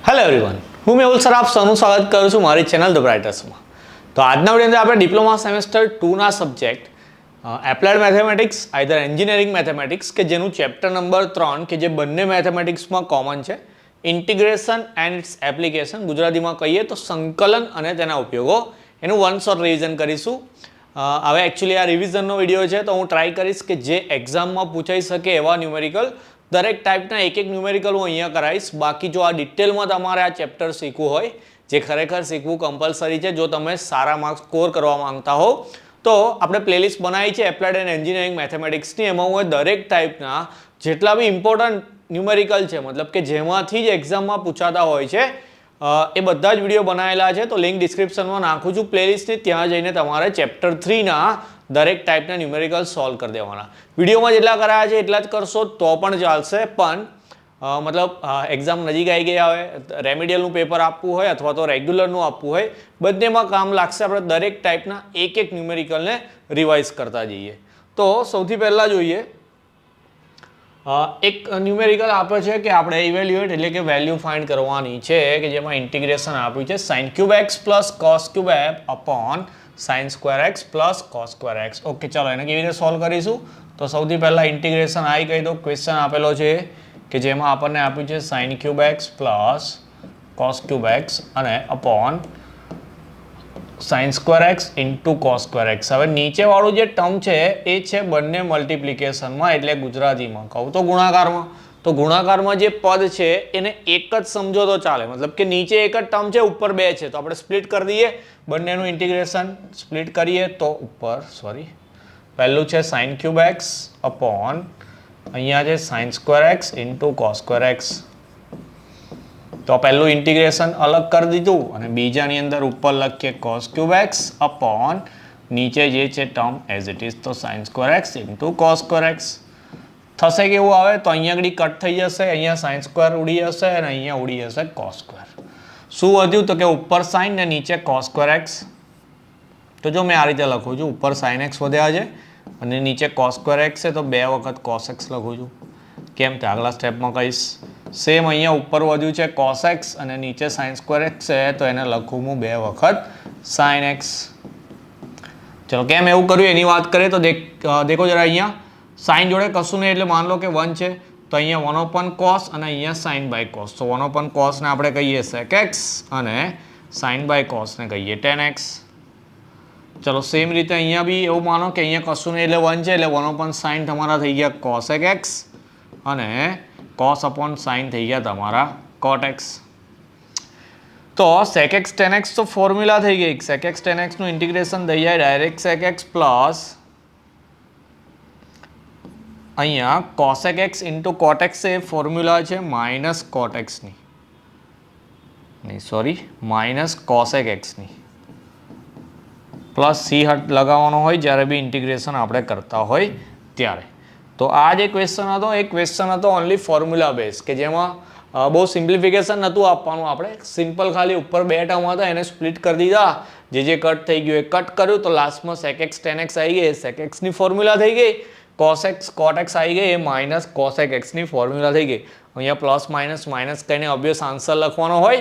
Hello everyone, હું Mehul sir આપ સૌનું સ્વાગત કરું છું મારી ચેનલ ધ બ્રાઇટર્સમાં. તો આજના વિડીયો અંદર આપણે ડિપ્લોમા સેમેસ્ટર 2ના subject applied mathematics either engineering mathematics કે જેનું ચેપ્ટર નંબર 3 કે જે બંને મેથેમેટિક્સમાં કોમન છે, ઇન્ટિગ્રેશન એન્ડ ઇટ્સ એપ્લિકેશન, ગુજરાતીમાં કહીએ તો સંકલન અને તેના ઉપયોગો, એનું વન શોટ રિવિઝન કરીશું. હવે એકચ્યુઅલી આ રિવિઝનનો વિડીયો છે તો હું ટ્રાય કરીશ કે જે એક્ઝામમાં પૂછાઈ શકે એવા ન્યુમેરિકલ દરેક ટાઈપના એક ન્યુમેરિકલ હું અહીંયા કરાવીશ. બાકી જો આ ડિટેલમાં તમારે આ ચેપ્ટર શીખવું હોય, જે ખરેખર શીખવું કમ્પલસરી છે જો તમે સારા માર્ક્સ સ્કોર કરવા માંગતા હો, તો આપણે પ્લેલિસ્ટ બનાવી છે એપ્લાઇડ એન્ડ એન્જિનિયરિંગ મેથેમેટિક્સની. એમાં હું દરેક ટાઈપના જેટલા બી ઇમ્પોર્ટન્ટ ન્યુમેરિકલ છે, મતલબ કે જેમાંથી જ એક્ઝામમાં પૂછાતા હોય છે, એ બધા જ વિડીયો બનાવેલા છે. તો લિંક ડિસ્ક્રિપ્શનમાં નાખું છું પ્લેલિસ્ટની, ત્યાં જઈને તમારે ચેપ્ટર 3ના દરેક ટાઈપના ન્યુમેરિકલ સોલ્વ કરી દેવાના. વિડીયોમાં જેટલા કરાયા છે એટલા જ કરશો તો પણ ચાલશે, પણ મતલબ એક્ઝામ નજીક આવી ગઈ આવે, રેમિડિયલનું પેપર આપવું હોય અથવા તો રેગ્યુલરનું આપવું હોય, બંનેમાં કામ લાગશે. આપણે દરેક ટાઈપના એક ન્યુમેરિકલને રિવાઇઝ કરતા જઈએ. તો સૌથી પહેલાં જોઈએ, એક ન્યુમેરિકલ આપે છે કે આપણે ઇવેલ્યુએટ એટલે કે વેલ્યુ ફાઇન્ડ કરવાની છે, કે જેમાં ઇન્ટિગ્રેશન આપ્યું છે sin cube X plus cos cube upon sin square x plus cos square x. Okay, ચાલો એને કેવી રીતે સોલ્વ કરીશું. તો સૌથી પહેલાં ઇન્ટિગ્રેશન આવી કહી દો. ક્વેશ્ચન આપેલો છે કે જેમાં આપણને આપ્યું છે sin cube X plus cos cube X અને upon sin square X into cos square X. હવે નીચેવાળું જે ટર્મ છે એ છે બંને મલ્ટિપ્લિકેશનમાં, એટલે ગુજરાતીમાં કહું તો ગુણાકારમાં. તો ગુણાકારમાં જે પદ છે એને એક જ સમજો તો ચાલે, મતલબ કે નીચે એક જ ટર્મ છે, ઉપર બે છે, તો આપણે સ્પ્લિટ કરી દઈએ. બંનેનું ઇન્ટિગ્રેશન સ્પ્લિટ કરીએ તો ઉપર પહેલું છે sin ક્યુબ એક્સ અપોન અહીંયા છે sin square X into cos square x. તો પહેલું ઇન્ટિગ્રેશન અલગ કરી દીધું અને બીજાની અંદર ઉપર લખીએ કોસ ક્યુબ એક્સ અપોન નીચે જે છે ટર્મ એઝ ઇટ ઇઝ, તો sin square X into cos square x. થશે કેવું આવે તો અહીંયા આગળ કટ થઈ જશે, અહીંયા sin સ્ક્વેર ઉડી જશે અને અહીંયા ઉડી જશે કોસ સ્ક્વેર. શું વધ્યું તો કે ઉપર sin ને નીચે કોસ સ્ક્વેર એક્સ. તો જો મેં આ રીતે લખું છું, ઉપર sin એક્સ વધ્યા છે અને નીચે કોસ સ્ક્વેર એક્સ છે, તો બે વખત કોસ એક્સ લખું છું. કેમ તે આગલા સ્ટેપમાં કહીશ. સેમ અહીંયા ઉપર વધ્યું છે કોસ એક્સ અને નીચે sin સ્ક્વેર એક્સ છે, તો એને લખું હું બે વખત sin એક્સ. ચલો કેમ એવું કર્યું એની વાત કરીએ તો દેખો જરા, અહીંયા સાઇન જોડે કશું નહીં એટલે માન લો કે 1 છે, તો અહીંયા 1 upon cos અને અહીંયા sin by cos. તો 1 upon cos ને આપણે કહીએ sec x અને sin by cos ને કહીએ tan x. ચલો સેમ રીતે અહીંયા બી એવું માનો કે અહીંયા કશું નહીં એટલે 1 છે, એટલે 1 upon sin તમારા થઈ ગયા cosec x અને cos upon sin થઈ ગયા તમારા cot x. તો sec x tan x તો ફોર્મ્યુલા થઈ ગઈ. sec x tan x નું ઇન્ટિગ્રેશન થઈ જાય ડાયરેક્ટ sec x પ્લસ અહીંયા cosec x into cot x એ ફોર્મ્યુલા છે માઇનસ cot x ની, નહીં સોરી માઇનસ cosec x ની, પ્લસ સી હટ લગાવવાનો હોય જ્યારે બી ઇન્ટિગ્રેશન આપણે કરતા હોય ત્યારે. તો આ જે ક્વેશ્ચન હતો એ ક્વેશ્ચન હતો ઓનલી ફોર્મ્યુલા બેઝ, કે જેમાં બહુ સિમ્પ્લિફિકેશન નહોતું આપવાનું. આપણે સિમ્પલ ખાલી ઉપર બે ટર્મ હતા એને સ્પ્લિટ કરી દીધા, જે કટ થઈ ગયું એ કટ કર્યું, તો લાસ્ટમાં sec x tan x આવી ગઈ, sec x ની ફોર્મ્યુલા થઈ ગઈ. cos x cot x આવી ગઈ, એ માઇનસ cosec x ની ફોર્મ્યુલા થઈ ગઈ. અહીંયા પ્લસ માઇનસ કહીને ઓબ્વિયસ આન્સર લખવાનો હોય.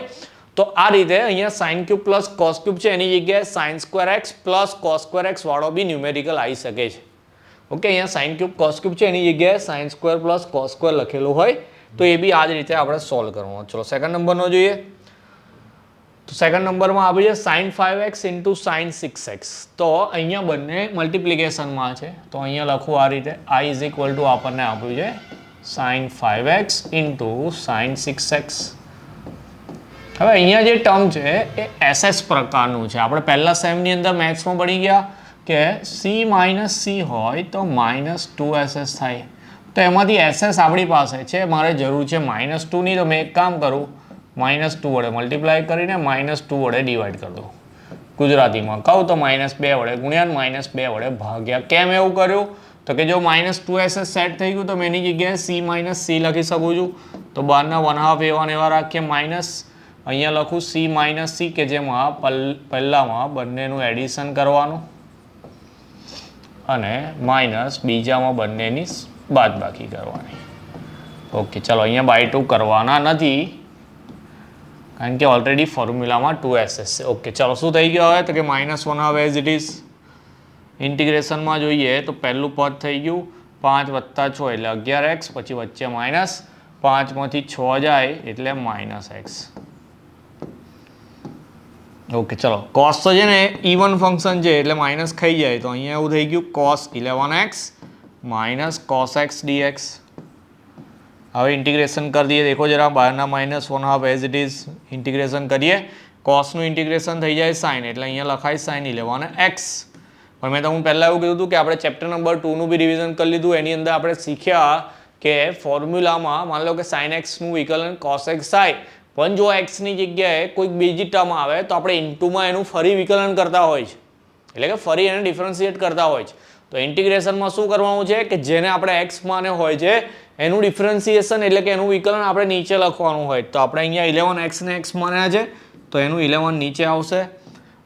તો આ રીતે અહીંયા sin cube plus cos cube છે એની જગ્યાએ sin square x plus cos square x વાળો બી ન્યુમેરિકલ આવી શકે છે. ઓકે, અહીંયા sin ક્યુબ cos ક્યુબ છે એની જગ્યાએ sin square plus cos square લખેલું હોય, તો એ બી આ જ રીતે આપણે સોલ્વ કરવાનું. ચલો સેકન્ડ નંબરનો જોઈએ. તો સેકન્ડ નંબરમાં આપ્યું છે sin 5x into sin 6x. તો અહીંયા બંને મલ્ટિપ્લિકેશનમાં છે, તો અહીંયા લખું આ રીતે, i ઇઝ ઇક્વલ ટુ આપણને આપ્યું છે sin 5x into sin 6x. હવે અહીંયા જે ટર્મ છે એ SS પ્રકારનું છે. આપણે પહેલા સેમની અંદર મેથ્સમાં ભણી ગયા કે c માઇનસ c હોય તો માઇનસ 2SS થાય. તો એમાંથી SS આપણી પાસે છે, મારે જરૂર છે -2 ની, તો મેં એક કામ કરું, -2 વડે મલ્ટીપ્લાય કરીને -2 વડે ડિવાઈડ કરી દો. ગુજરાતીમાં કહું તો -2 વડે ગુણ્યા -2 વડે ભાગ્યા. કેમ એવું કર્યું તો કે જો -2SS સેટ થઈ ગયું તો મેં એની જગ્યાએ c માઇનસ c લખી શકું છું. તો બહારના 1/2 એવા ને એવા રાખીએ માઇનસ, અહીંયા લખું c માઇનસ c, કે જેમાં પહેલામાં બંનેનું એડિશન કરવાનું અને માઇનસ બીજામાં બંનેની બાદબાકી કરવાની. ઓકે, ચાલો અહીંયા બાય 2 કરવાના નથી, કારણ કે ઓલરેડી ફોર્મ્યુલામાં 2SS છે. ઓકે ચાલો શું થઈ ગયું હવે તો કે -1 હવે એઝ ઇટ ઇઝ ઇન્ટિગ્રેશનમાં જોઈએ તો પહેલું પદ થઈ ગયું 5 + 6 એટલે 11x, પછી વચ્ચે માઇનસ 5માંથી 6 જાય એટલે -x. ઓકે ચલો cos તો છે ને ઇવન ફંક્શન છે એટલે માઇનસ ખાઈ જાય તો અહીંયા એવું થઈ ગયું cos 11x minus cos x dx. હવે ઇન્ટિગ્રેશન કરી દઈએ, દેખો જરા બહારના -1/2 એઝ ઇટ ઇઝ ઇન્ટિગ્રેશન કરીએ, કોસનું ઇન્ટિગ્રેશન થઈ જાય સાઇન એટલે અહીંયા લખાય sin 11x. પણ મેં તમને પહેલાં એવું કીધું હતું કે આપણે ચેપ્ટર નંબર 2નું બી રિવિઝન કરી લીધું. એની અંદર આપણે શીખ્યા કે ફોર્મ્યુલામાં માની લો કે sin x નું વિકલન cos x થાય, પણ જો x ની જગ્યાએ કોઈક બીજી ટર્મ આવે તો આપણે ઇન્ટુમાં એનું ફરી વિકલન કરતા હોય છે, એટલે કે ફરી એને ડિફરન્શિએટ કરતા હોય છે. તો ઇન્ટિગ્રેશનમાં શું કરવાનું છે કે જેને આપણે x માને હોય છે એનું ડિફરન્શિએશન એટલે કે એનું વિકલન આપણે નીચે લખવાનું હોય. તો આપણે અહીંયા 11x ને x માન્યા છે તો એનું 11 નીચે આવશે.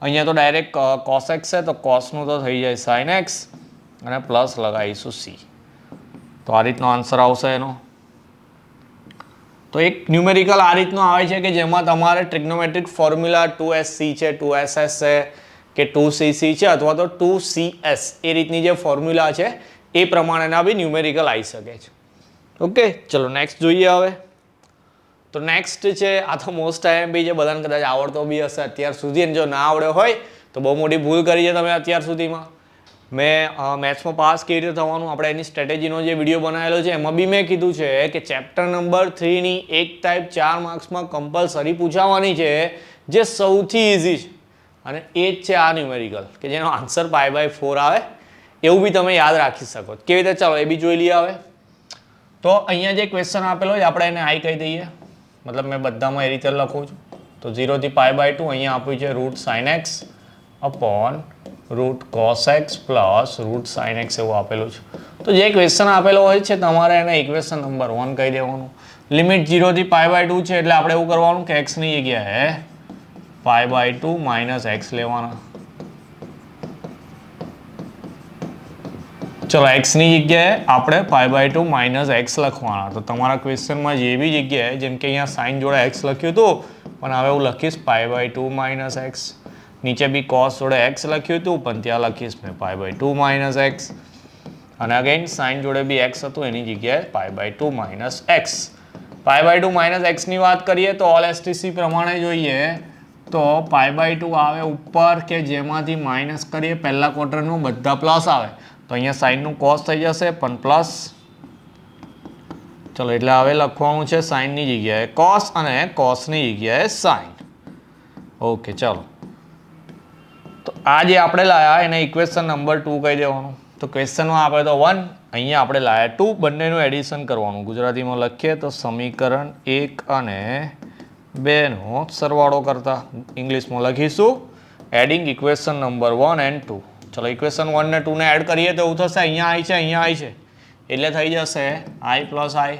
અહીંયા તો ડાયરેક્ટ cos x છે તો cosનું તો થઈ જાય sin x અને પ્લસ લગાવીશું c. તો આ રીતનો આન્સર આવશે એનો. તો એક ન્યુમેરિકલ આ રીતનો આવે છે કે જેમાં તમારે ટ્રિગ્નોમેટ્રિક ફોર્મ્યુલા 2SC છે, 2SS છે કે 2CC છે અથવા તો 2CS એ રીતની જે ફોર્મ્યુલા છે એ પ્રમાણેના બી ન્યુમેરિકલ આવી શકે છે. ઓકે ચલો નેક્સ્ટ જોઈએ હવે. તો નેક્સ્ટ છે આ તો મોસ્ટ આઈએમપી છે, બધાને કદાચ આવડતો બી હશે અત્યાર સુધી, અને જો ના આવડ્યો હોય તો બહુ મોટી ભૂલ કરી છે તમે અત્યાર સુધીમાં. મેં મેથ્સમાં પાસ કેવી રીતે થવાનું આપણે એની સ્ટ્રેટેજીનો જે વિડીયો બનાવેલો છે એમાં બી મેં કીધું છે કે ચેપ્ટર નંબર 3ની એક ટાઈપ 4 માર્ક્સમાં કમ્પલસરી પૂછાવાની છે જે સૌથી ઇઝી છે, અને એ જ છે આ ન્યુમેરિકલ કે જેનો આન્સર π/4 આવે. એવું બી તમે યાદ રાખી શકો. કેવી રીતે ચાલો એ બી જોઈ લઈએ હવે. તો અહીંયા જે ક્વેશ્ચન આપેલો છે આપણે એને આઈ કહી દઈએ, મતલબ મેં બધામાં એ રીતે લખું છું. તો 0 થી π/2 અહીંયા આપ્યું છે √sin x upon √cos x plus √sin x એવું આપેલું છે. તો જે ક્વેશ્ચન આપેલો હોય છે તમારે એને ઇક્વેશન નંબર 1 કહી દેવાનું. લિમિટ 0 થી π/2 છે એટલે આપણે એવું કરવાનું કે x ની જગ્યાએ π/2 માઇનસ x લેવાના. ચલો x ની જગ્યાએ આપણે π/2 માઇનસ x લખવાના. તો તમારા ક્વેશ્ચનમાં જે બી જગ્યાએ જેમ કે અહીંયા સાઇન જોડે x લખ્યું હતું પણ હવે હું લખીશ π/2 માઇનસ x, નીચે બી cos જોડે x લખ્યું હતું પણ ત્યાં લખીશ મેં π/2 માઇનસ x, અને અગેન સાઇન જોડે બી x હતું એની જગ્યાએ π/2 માઇનસ x. π/2 માઇનસ x ની વાત કરીએ તો ઓલ STC પ્રમાણે જોઈએ તો π/2 આવે ઉપર કે જેમાંથી માઇનસ કરીએ પહેલા ક્વોડ્રન્ટમાં બધા પ્લસ આવે તો અહીંયા સાઇનનું cos થઈ જશે પણ પ્લસ. ચલો એટલે હવે લખવાનું છે સાઇનની જગ્યાએ cos અને cosની જગ્યાએ સાઇન. ઓકે ચલો તો આ જે આપણે લાયા એને ઇક્વેશન નંબર 2 કહી દેવાનું. તો ક્વેશ્ચનમાં આપણે તો 1, અહીંયા આપણે લાયા 2, બંનેનું એડિશન કરવાનું. ગુજરાતીમાં લખીએ તો સમીકરણ 1 અને 2નો સરવાળો કરતા. ઇંગ્લિશમાં લખીશું એડિંગ ઇક્વેશન નંબર 1 and 2. ચલો ઇક્વેશન 1 ને 2 ને એડ કરીએ તો એવું થશે અહીંયા i છે અહીંયા i છે એટલે થઈ જશે i પ્લસ i.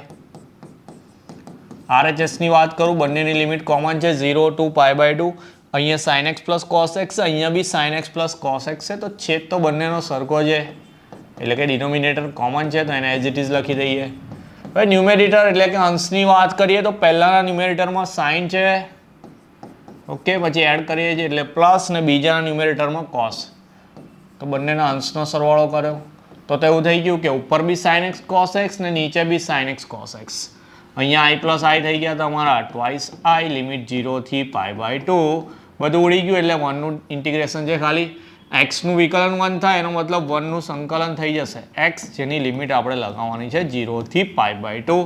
RHS ની વાત કરું બંનેની લિમિટ કોમન છે 0 to π/2. અહીંયા sin x plus cos x છે, અહીંયા બી sin x plus cos x છે, તો છેદ તો બંનેનો સરખો છે એટલે કે ડિનોમિનેટર કોમન છે તો એને એઝ ઇટ ઇઝ લખી દઈએ. હવે ન્યુમેરેટર એટલે કે અંશની વાત કરીએ તો પહેલાના ન્યુમેરેટરમાં sin છે, ઓકે, પછી એડ કરીએ છીએ એટલે પ્લસ, ને બીજાના ન્યુમેરેટરમાં cos. તો બંનેના અંશનો સરવાળો કર્યો તો એવું થઈ ગયું કે ઉપર બી sin x cos x ને નીચે બી sin x cos x. અહીંયા i પ્લસ i થઈ ગયા તમારા ટ્વાઇસ i, લિમિટ 0 થી π/2 બધું ઉડી ગયું એટલે 1નું ઇન્ટિગ્રેશન છે ખાલી. xનું વિકલન 1 થાય એનો મતલબ 1નું સંકલન થઈ જશે x, જેની લિમિટ આપણે લગાવવાની છે 0 થી π/2.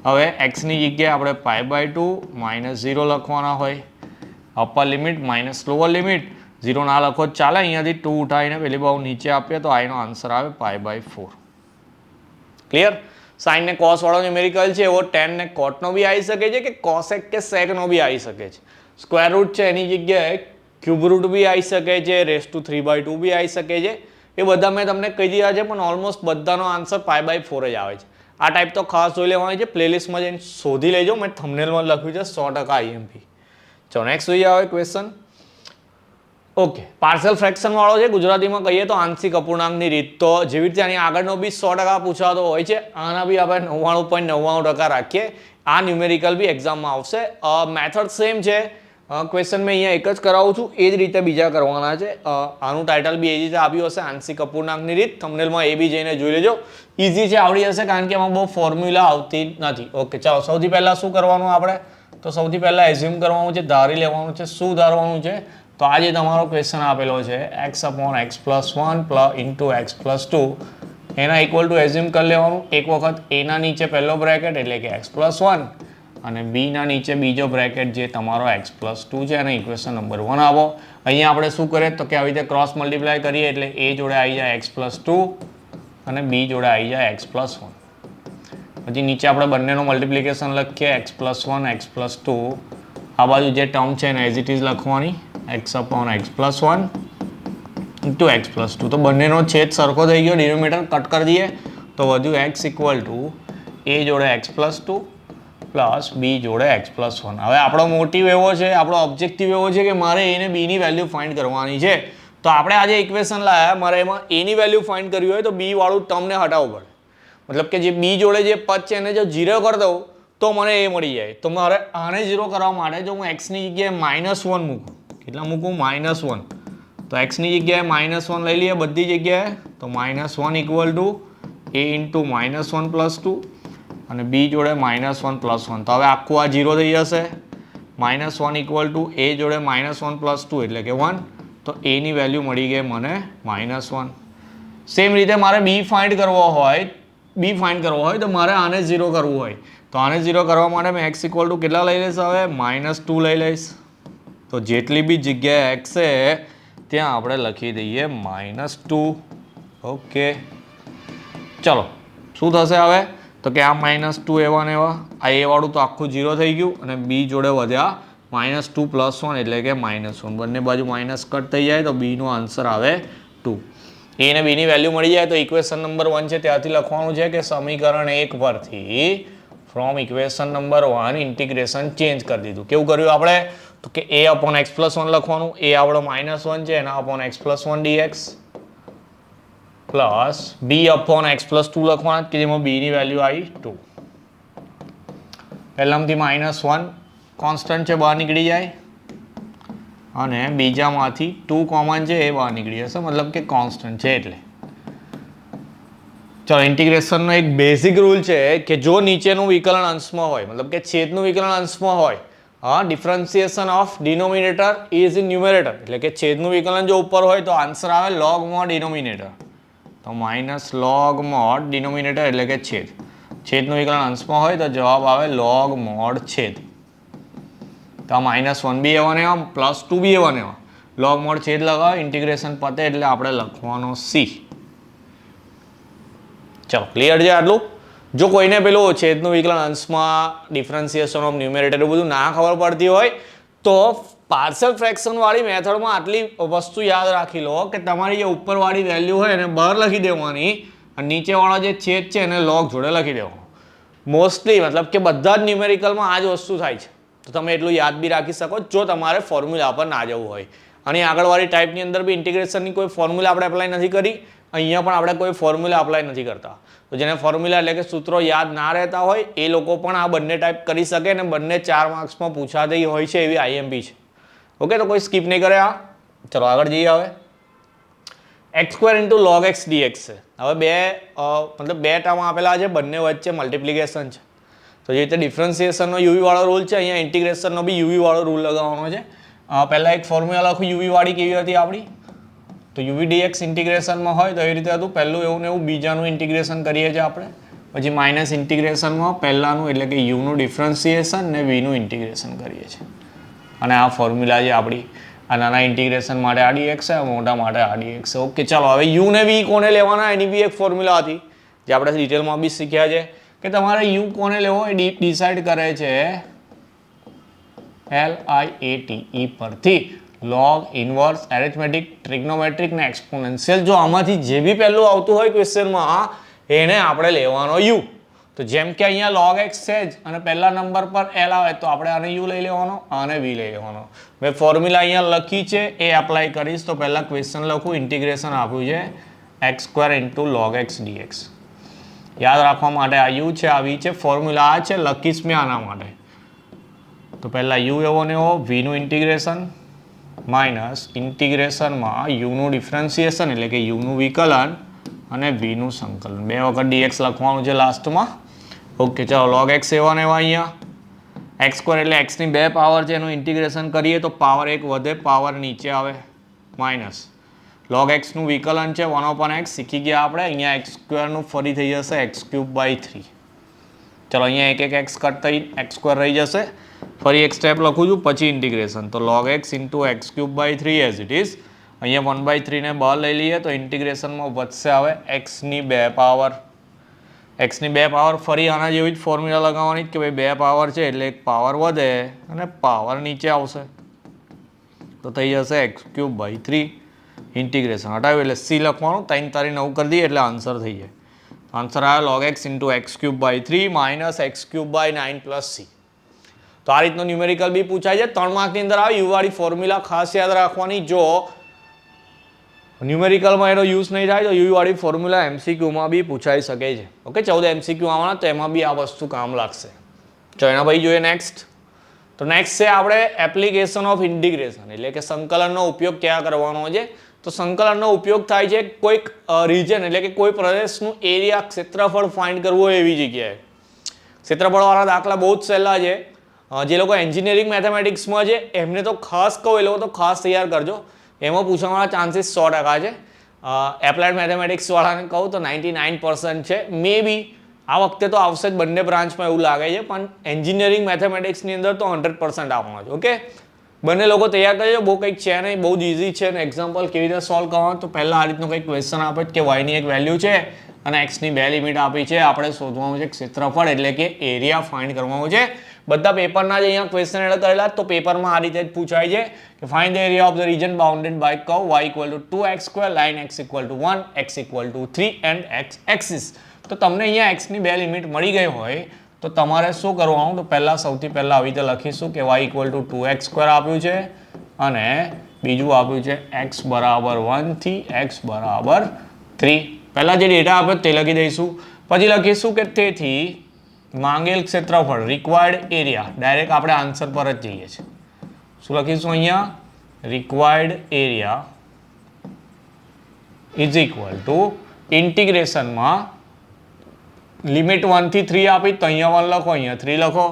હવે xની જગ્યાએ આપણે π/2 માઇનસ 0 લખવાના હોય, upper limit minus lower limit. 0 ના લખો ચાલે, અહીંયાથી 2 ઉઠાવીને પેલી બાજુ નીચે આપીએ તો આનો આન્સર આવે π/4. ક્લિયર? સાઇન ને કોસ વાળો ન્યુમેરિકલ છે એવો tan ને cot નો બી આવી શકે છે કે cosec કે sec નો બી આવી શકે છે. સ્ક્વેર રૂટ છે એની જગ્યાએ ક્યુબ રૂટ બી આવી શકે છે, રેસ ટુ 3/2 બી આવી શકે છે. એ બધા મેં તમને કહી દીધા છે પણ ઓલમોસ્ટ બધાનો આન્સર π/4 જ આવે છે. આ ટાઈપ તો ખાસ જોઈ લેવાની છે, પ્લેલિસ્ટમાં જઈને શોધી લેજો, મેં થંબનેલમાં લખ્યું છે 100% IMP. ચલો નેક્સ્ટ જોઈએ આવે ક્વેશ્ચન. ઓકે, પાર્શિયલ ફ્રેક્શન વાળો છે, ગુજરાતીમાં કહીએ તો આંશિક અપૂર્ણાંકની રીત. તો જેવી રીતે આની આગળનો બી 100% પૂછાતો હોય છે, આના બી આપણે 99.99% રાખીએ આ ન્યુમેરિકલ બી એક્ઝામમાં આવશે. મેથડ સેમ છે. ક્વેશ્ચન મેં અહીંયા એક જ કરાવું છું, એ જ રીતે બીજા કરવાના છે. આનું ટાઇટલ બી એ જ રીતે આપ્યું હશે, આંશિક અપૂર્ણાંકની રીત. થંબનેલમાં એ બી જઈને જોઈ લેજો. ઇઝી છે, આવડી જશે, કારણ કે એમાં બહુ ફોર્મ્યુલા આવતી નથી. ઓકે, ચાલો સૌથી પહેલાં શું કરવાનું આપણે? તો સૌથી પહેલાં એઝ્યુમ કરવાનું છે, ધારી લેવાનું છે. શું ધારવાનું છે? તો આ જે તમારો ક્વેશ્ચન આપેલો છે x/x+1 ઇન્ટુ x+2 એના ઇક્વલ ટુ એઝ્યુમ કરી લેવાનું. એક વખત એના નીચે પહેલો બ્રેકેટ એટલે કે x+1 અને બીના નીચે બીજો બ્રેકેટ જે તમારો x+2 છે અને ઇક્વેશન નંબર 1 આપો. અહીંયા આપણે શું કરીએ તો કે આવી રીતે ક્રોસ મલ્ટીપ્લાય કરીએ એટલે a જોડે આવી જાય x+2 અને b જોડે આવી જાય x+1. પછી નીચે આપણે બંનેનો મલ્ટિપ્લિકેશન લખીએ x+1 x+2. આ બાજુ જે ટર્મ છે એને એઝ ઇટ ઇઝ લખવાની x/x+1 ઇન્ટુ x+2. તો બંનેનો છેદ સરખો થઈ ગયો, ડિનોમિનેટર કટ કરી દઈએ તો વધ્યું x ઇક્વલ ટુ a જોડે x+2 પ્લસ બી જોડે x+1. હવે આપણો મોટિવ એવો છે, આપણો ઓબ્જેક્ટિવ એવો છે કે મારે a ને b ની વેલ્યુ ફાઇન્ડ કરવાની છે. તો આપણે આજે ઇક્વેશન લાવ્યા, મારે એમાં a ની વેલ્યુ ફાઇન્ડ કરવી હોય તો b વાળું ટર્મને હટાવવું પડે. મતલબ કે જે b જોડે જે પદ છે એને જો 0 કરી દઉં તો મને a મળી જાય. તો મારે આને 0 કરવા માટે જો હું x ની જગ્યાએ -1 મૂકું, કેટલા મૂકું? -1. તો x ની જગ્યાએ -1 લઈ લઈએ બધી જગ્યાએ. તો -1 ઇક્વલ ટુ a ઇન્ટુ -1 + 2 અને b જોડે -1 + 1. તો હવે આખું આ 0 થઈ જશે. -1 ઇક્વલ ટુ a જોડે -1 + 2 એટલે કે 1. તો a ની વેલ્યુ મળી ગઈ મને -1. સેમ રીતે મારે b ફાઇન્ડ કરવો હોય તો મારે આને 0 કરવું હોય તો આને 0 કરવા માટે મેં x ઇક્વલ ટુ કેટલા લઈ લઈશ? હવે -2 લઈ લઈશ. તો જેટલી બી જગ્યાએ x છે ત્યાં આપણે લખી દઈએ -2. ઓકે, ચલો શું થશે હવે? તો કે આ -2 એવા ને એવા, આ a વાળું તો આખું 0 થઈ ગયું અને b જોડે વધ્યા -2 + 1 એટલે કે -1. બંને બાજુ માઇનસ કટ થઈ જાય તો b નો આન્સર આવે 2. a ને b ની વેલ્યુ મળી જાય તો ઇક્વેશન નંબર 1 છે ત્યાંથી લખવાનું છે કે સમીકરણ 1 પરથી from equation number 1 integration change કરી દીધું. કેવું કર્યું આપણે? તો કે a/x+1 લખવાનું, a આપણો -1 છે એના x+1 dx પ્લસ b/x+2 લખવાના કે જેમાં b ની વેલ્યુ આવી 2. પહેલામાંથી -1 કોન્સ્ટન્ટ છે બહાર નીકળી જાય અને બીજામાંથી 2 કોમન છે એ બહાર નીકળી જશે, મતલબ કે કોન્સ્ટન્ટ છે એટલે. ચલો, ઇન્ટિગ્રેશનનો એક બેઝિક રૂલ છે કે જો નીચેનું વિકલન અંશમાં હોય, મતલબ કે છેદનું વિકલન અંશમાં હોય, differentiation of denominator is in numerator, એટલે કે છેદનું વિકલન જો ઉપર હોય તો આન્સર આવે log mod ડિનોમિનેટર. તો -log mod ડિનોમિનેટર એટલે કે છેદ. છેદનું વિકલન અંશમાં હોય તો જવાબ આવે log mod છેદ. તો આ -1 બી એવા ને એવા, +2 બી એવા ને એવા. log mod છેદ લગાવો, ઇન્ટિગ્રેશન પતે એટલે આપણે લખવાનો c. ચલો, ક્લિયર છે આટલું? જો કોઈને પેલું છેદનું વિકલન અંશમાં ડિફરન્સિએશન ઓફ ન્યુમેરેટર એવું બધું ના ખબર પડતી હોય તો પાર્શિયલ ફ્રેક્શન વાળી મેથડમાં આટલી વસ્તુ યાદ રાખી લો કે તમારી જે ઉપરવાળી વેલ્યુ હોય એને બહાર લખી દેવાની અને નીચેવાળો જે છેદ છે એને log જોડે લખી દેવાનો. મોસ્ટલી મતલબ કે બધા જ ન્યુમેરિકલમાં આ જ વસ્તુ થાય છે. તો તમે એટલું યાદ બી રાખી શકો જો તમારે ફોર્મ્યુલા પર ના જવું હોય. અને આગળવાળી ટાઈપની અંદર બી ઇન્ટિગ્રેશનની કોઈ ફોર્મ્યુલા આપણે એપ્લાય નથી કરી, અહીંયા પણ આપણે કોઈ ફોર્મ્યુલા એપ્લાય નથી કરતા. તો જેને ફોર્મ્યુલા એટલે કે સૂત્રો યાદ ના રહેતા હોય એ લોકો પણ આ બંને ટાઈપ કરી શકે અને બંને 4 માર્ક્સમાં પૂછાતી હોય છે એવી IMP છે. ઓકે, તો કોઈ સ્કીપ નહીં કરે આ. ચલો આગળ જઈએ. હવે x² × log x dx છે. હવે બે ટર્મ આપેલા છે, બંને વચ્ચે મલ્ટિપ્લિકેશન છે. તો જે રીતે ડિફરન્સિએશનનો યુવી વાળો રૂલ છે અહીંયા ઇન્ટિગ્રેશનનો બી યુવી વાળો રૂલ લગાવવાનો છે. પહેલાં એક ફોર્મ્યુલા લખું યુવી વાળી કેવી હતી આપણી? તો યુવી dx ઇન્ટિગ્રેશનમાં હોય તો એ રીતે હતું. પહેલું એવું ને એવું બીજાનું ઇન્ટિગ્રેશન કરીએ છીએ આપણે. પછી માઇનસ ઇન્ટિગ્રેશનમાં પહેલાંનું એટલે કે યુનું ડિફરન્સિએશન ને વીનું ઇન્ટિગ્રેશન કરીએ છીએ. અને આ ફોર્મ્યુલા છે આપણી. આ નાના ઇન્ટિગ્રેશન માટે આ dx છે, મોટા માટે આ dx છે. ઓકે, ચાલો હવે યુ ને વી કોને લેવાના એની બી એક ફોર્મ્યુલા હતી જે આપણે ડિટેલમાં બી શીખ્યા છે કે તમારે યુ કોને લેવો એ ડિસાઇડ કરે છે LIATE પરથી. log, ઇન્વર્સ, એરિથમેટિક, ટ્રિગ્નોમેટ્રિક ને એક્સપોનેન્શિયલ. જો આમાંથી જે બી પહેલું આવતું હોય ક્વેશ્ચનમાં એને આપણે લેવાનો યુ. તો જેમ કે અહીંયા log x છે જ અને પહેલા નંબર પર L આવે તો આપણે આને યુ લઈ લેવાનો, આને વી લઈ લેવાનો. મેં ફોર્મ્યુલા અહીંયા લખી છે એ એપ્લાય કરીશ. તો પહેલાં ક્વેશ્ચન લખું, ઇન્ટિગ્રેશન આપ્યું છે x² × log x dx. યાદ રાખવા માટે આ યુ છે, આ વી છે, ફોર્મ્યુલા આ છે, લખીશ મેં આના માટે. તો પહેલા યુ એવો ને એવો, વીનું ઇન્ટિગ્રેશન માઇનસ ઇન્ટિગ્રેશનમાં યુનું ડિફરન્સિએશન એટલે કે યુનું વિકલન અને વીનું સંકલન. 2 વખત dx લખવાનું છે લાસ્ટમાં. ઓકે, ચાલો log x એવા ને એવા અહીંયા x સ્ક્વેર એટલે x ની 2 પાવર છે, એનું ઇન્ટિગ્રેશન કરીએ તો પાવર 1 વધે, પાવર નીચે આવે, માઇનસ log x નું વિકલન છે 1/x શીખી ગયા આપણે. અહીંયા x સ્ક્વેરનું ફરી થઈ જશે x³/3. ચલો અહીંયા એક x કટ થઈ x સ્ક્વેર રહી જશે. ફરી એક સ્ટેપ લખું છું, પછી ઇન્ટિગ્રેશન. તો log x × x³/3 as it is. અહીંયા 1/3 ને બહાર લઈ લઈએ તો ઇન્ટિગ્રેશનમાં વધશે આવે x ની 2 પાવર. x ની 2 પાવર ફરી આના જેવી જ ફોર્મ્યુલા લગાવવાની કે ભાઈ 2 પાવર છે એટલે એક પાવર વધે અને પાવર નીચે આવશે. તો થઈ જશે x³/3. ઇન્ટિગ્રેશન હટાવ્યું એટલે c લખવાનું, 3 તારી 9 કરી દઈએ એટલે આન્સર થઈ જાય. આન્સર આવ્યો log x × x³/3 minus x³/9 plus c. તો આ રીતનો ન્યુમેરિકલ બી પૂછાય છે. 3 માર્કની અંદર આવે યુ વાળી ફોર્મ્યુલા ખાસ યાદ રાખવાની. જો ન્યુમેરિકલમાં એનો યુઝ નહીં થાય તો યુ વાળી ફોર્મ્યુલા એમસીક્યુમાં બી પૂછાઈ શકે છે. ઓકે, 14 એમસીક્યુ આવવાના તો એમાં બી આ વસ્તુ કામ લાગશે. ચલો એના પછી જોઈએ નેક્સ્ટ. તો નેક્સ્ટ છે આપણે એપ્લિકેશન ઓફ ઇન્ટિગ્રેશન એટલે કે સંકલનનો ઉપયોગ ક્યાં કરવાનો છે. તો સંકલનનો ઉપયોગ થાય છે કોઈક રીજન એટલે કે કોઈ પ્રદેશનું એરિયા ક્ષેત્રફળ ફાઇન્ડ કરવું હોય એવી જગ્યાએ. ક્ષેત્રફળવાળા દાખલા બહુ જ સહેલા છે. જે લોકો એન્જિનિયરિંગ મેથેમેટિક્સમાં છે એમને તો ખાસ કહું, એ લોકો તો ખાસ તૈયાર કરજો. એમાં પૂછવાના ચાન્સીસ 100% છે. એપ્લાઇડ મેથેમેટિક્સવાળાને કહું તો 99% છે. મે બી આ વખતે તો આવશે જ બંને બ્રાન્ચમાં એવું લાગે છે, પણ એન્જિનિયરિંગ મેથેમેટિક્સની અંદર તો 100% આવવાનો છે. ઓકે, બંને લોકો તૈયાર કરજો. બહુ કંઈક છે નહીં, બહુ જ ઇઝી છે. અને એક્ઝામ્પલ કેવી રીતે સોલ્વ કરવાનું તો પહેલાં આ રીતનું કંઈક ક્વેશ્ચન આપે કે વાયની એક વેલ્યુ છે અને એક્સની 2 લિમિટ આપી છે. આપણે શોધવાનું છે ક્ષેત્રફળ એટલે કે એરિયા ફાઇન્ડ કરવાનું છે. બધા પેપરના જ અહીંયા ક્વેશ્ચન એડ કરેલા, તો પેપરમાં આ રીતે જ પૂછાય છે કે find the area of the region bounded by curve y = 2x², line x = 1, x = 3 and x axis. તો તમને અહીંયા x ની 2 લિમિટ મળી ગઈ હોય તો તમારે શું કરવાનું? તો પહેલાં સૌથી પહેલાં આવી રીતે લખીશું કે y = 2x² આપ્યું છે અને બીજું આપ્યું છે x = 1 થી x = 3. પહેલાં જે ડેટા આપ્યો તે લખી દઈશું. પછી લખીશું કે તેથી માંગેલ ક્ષેત્રફળ રિક્વાયર્ડ એરિયા. ડાયરેક્ટ આપણે આન્સર પર જ જઈએ છીએ. શું લખીશું અહીંયા? Required area is equal to ઇન્ટિગ્રેશનમાં લિમિટ 1 થી 3 આપી તો અહીંયા 1 લખો, અહીંયા 3 લખો.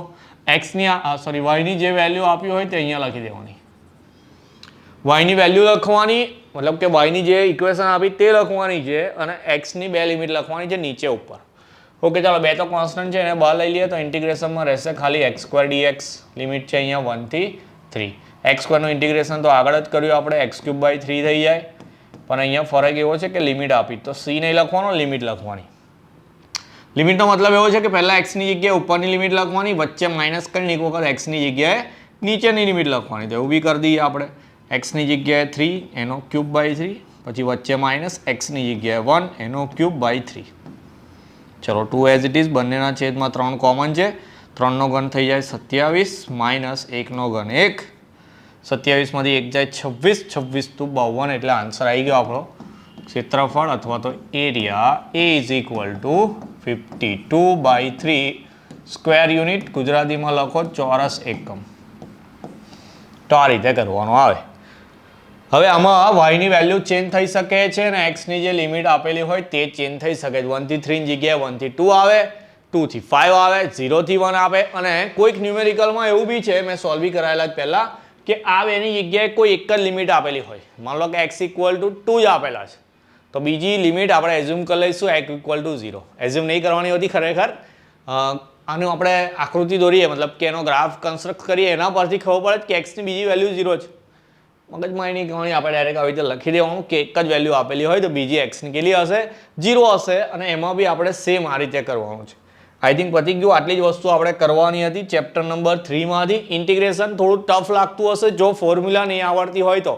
વાયની જે વેલ્યુ આપી હોય તે અહીંયા લખી દેવાની. વાયની વેલ્યુ લખવાની મતલબ કે વાયની જે ઇક્વેશન આપી તે લખવાની છે અને એક્સની 2 લિમિટ લખવાની છે નીચે ઉપર. ઓકે, ચાલો 2 તો કોન્સ્ટન્ટ છે એને બહાર લઈ લઈએ તો ઇન્ટિગ્રેશનમાં રહેશે ખાલી x² dx. લિમિટ છે અહીંયા 1 થી 3. x² નું ઇન્ટિગ્રેશન તો આગળ જ કર્યું આપણે, x³/3 થઈ જાય. પણ અહીંયા ફરક એવો છે કે લિમિટ આપી તો c નહીં લખવાનો, લિમિટ લખવાની. લિમિટનો મતલબ એવો છે કે પહેલાં એક્સની જગ્યાએ ઉપરની લિમિટ લખવાની, વચ્ચે માઇનસ કરીને એક વખત એક્સની જગ્યાએ નીચેની લિમિટ લખવાની. તો એવું બી કરી દઈએ આપણે. એક્સની જગ્યાએ 3 એનો ³/3, પછી વચ્ચે માઇનસ એક્સની જગ્યાએ 1 એનો ³/3. ચલો 2 એઝ ઇટ ઇઝ. બંનેના છેદમાં 3 કોમન છે. 3 નો ઘન થઈ જાય 27 માઇનસ 1 નો ઘન 1. 27 માંથી 1 જાય 26, 26 × 52 એટલે આન્સર આવી ગયો આપણો. ક્ષેત્રફળ અથવા તો એરિયા A = 52/3 સ્ક્વેર યુનિટ. ગુજરાતીમાં લખો ચોરસ એકમ. તો આ રીતે કરવાનું આવે. હવે આમાં વાયની વેલ્યુ ચેન્જ થઈ શકે છે અને એક્સની જે લિમિટ આપેલી હોય તે ચેન્જ થઈ શકે છે. 1 થી 3 ની જગ્યાએ 1 થી 2 આવે, 2 થી 5 આવે, 0 થી 1 આવે. અને કોઈક ન્યુમેરિકલમાં એવું બી છે, મેં સોલ્વ બી કરાયેલા જ પહેલાં, કે આ બેની જગ્યાએ કોઈ એક જ લિમિટ આપેલી હોય. માન લો કે x = 2 જ આપેલા છે તો બીજી લિમિટ આપણે એઝ્યુમ કરી લઈશું x = 0. એઝ્યુમ નહીં કરવાની હોતી ખરેખર. આનું આપણે આકૃતિ દોરીએ મતલબ કે એનો ગ્રાફ કન્સ્ટ્રક્ટ કરીએ એના પરથી ખબર પડે કે એક્સની બીજી વેલ્યુ 0 છે. મગજમાં એની કહાણી આપણે ડાયરેક્ટ આવી રીતે લખી દેવાનું કે એક જ વેલ્યુ આપેલી હોય તો બીજી એક્સની કેટલી હશે? 0 હશે. અને એમાં બી આપણે સેમ આ રીતે કરવાનું છે. આઈ થિંક પતી ગયું. આટલી જ વસ્તુ આપણે કરવાની હતી ચેપ્ટર નંબર 3 માંથી. ઇન્ટિગ્રેશન થોડું ટફ લાગતું હશે જો ફોર્મ્યુલા નહીં આવડતી હોય તો,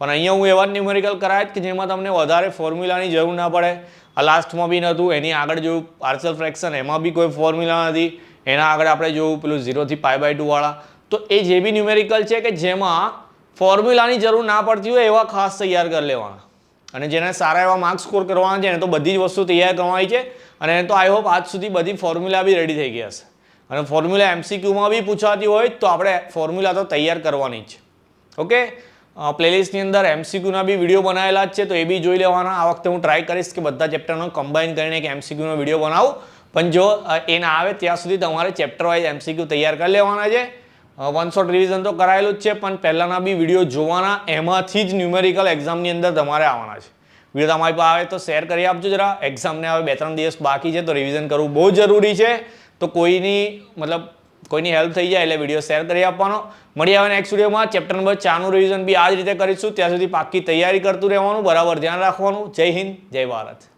પણ અહીંયા હું એવા ન્યુમેરિકલ કરાય કે જેમાં તમને વધારે ફોર્મ્યુલાની જરૂર ના પડે. આ લાસ્ટમાં બી નહોતું, એની આગળ જોયું પાર્શિયલ ફ્રેક્શન, એમાં બી કોઈ ફોર્મ્યુલા નથી. એના આગળ આપણે જોયું પેલું 0 થી π/2 વાળા. તો એ જે બી ન્યુમેરિકલ છે કે જેમાં ફોર્મ્યુલાની જરૂર ના પડતી હોય એવા ખાસ તૈયાર કરી લેવાના. અને જેને સારા એવા માર્ક્સ સ્કોર કરવાના છે એને તો બધી જ વસ્તુ તૈયાર કરવાની છે અને એને તો આઈ હોપ આજ સુધી બધી ફોર્મ્યુલા બી રેડી થઈ ગયા હશે અને ફોર્મ્યુલા એમસીક્યુમાં બી પૂછાતી હોય તો આપણે ફોર્મ્યુલા તો તૈયાર કરવાની જ છે. ઓકે, પ્લેલિસ્ટની અંદર એમસીક્યુના બી વિડીયો બનાવેલા જ છે તો એ બી જોઈ લેવાના. આ વખતે હું ટ્રાય કરીશ કે બધા ચેપ્ટરનો કમ્બાઈન કરીને એક એમસીક્યુનો વિડીયો બનાવું, પણ જો એ ના આવે ત્યાં સુધી તમારે ચેપ્ટર વાઇઝ એમસીક્યુ તૈયાર કરી લેવાના છે. વન શોટ રિવિઝન તો કરાયેલું જ છે, પણ પહેલાંના બી વિડીયો જોવાના, એમાંથી જ ન્યુમેરિકલ એક્ઝામની અંદર તમારે આવવાના છે. વિડીયો તમારી પાસે આવે તો શેર કરી આપજો જરા. એક્ઝામને હવે 2-3 દિવસ બાકી છે તો રિવિઝન કરવું બહુ જરૂરી છે. તો કોઈની હેલ્પ થઈ જાય એટલે વિડીયો શેર કરી આપવાનો. મળી આવે નેક્સ્ટ વિડીયોમાં. ચેપ્ટર નંબર 4નું રિવિઝન બી આ જ રીતે કરીશું. ત્યાં સુધી પાક્કી તૈયારી કરતું રહેવાનું, બરાબર ધ્યાન રાખવાનું. જય હિન્દ, જય ભારત.